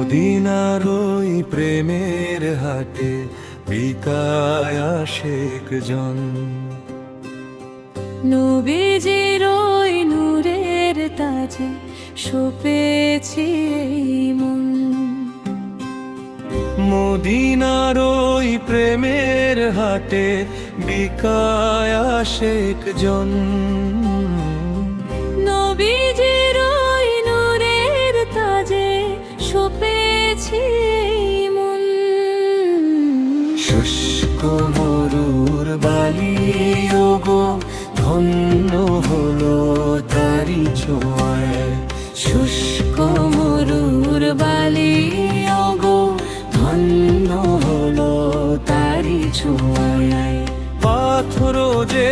মদিনার ওই প্রেমের হাটে বিকায় আশেক জন। নবীজির ওই নূরের তাজে শোপেছি এই মন। মদিনার ওই প্রেমের হাটে বিকায় আশেক জন। নবীজির ওই নূরের তাজে শোপেছি এই মন। শুষ্ক মরুর বালি ওগো ধন্য হলো তারি ছোঁয়ায়। শুষ্ক মরুর বালি ওগো ধন্য হলো তারি ছোঁয়ায়। পাথর যে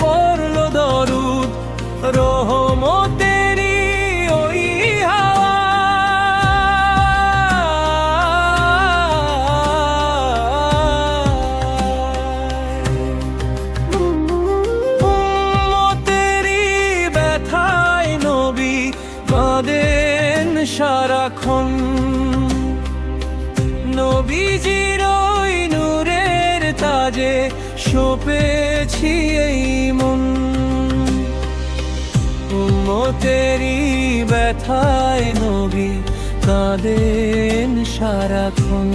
পড়ল দরুদ রহমতেরি ওই উম্মতেরি ব্যথায় নবী কাঁদেন সারাক্ষণ। নবীজির ওই নূরের তাজে শোপেছি এই মন। উম্মতেরি ব্যথায় নবী কাঁদেন সারাক্ষণ।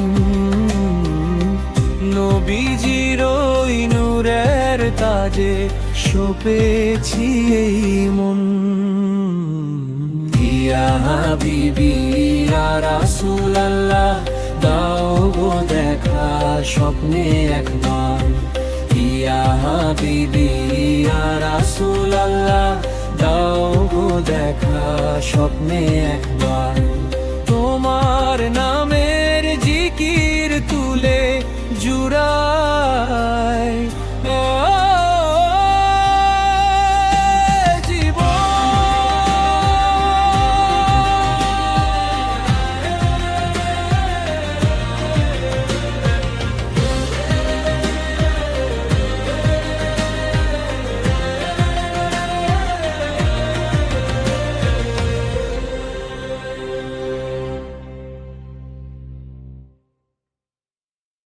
নবীজির ওই নূরের তাজে শোপেছি এই মন। ইয়া হাবিবি ইয়া রাসূলুল্লাহ দাও গো দেখা স্বপ্নে একবার। ইয়া হাবিবি ইয়া রাসূলুল্লাহ দাও গো দেখা স্বপ্নে একবার। তোমার নামের জিকির তুলে জুড়া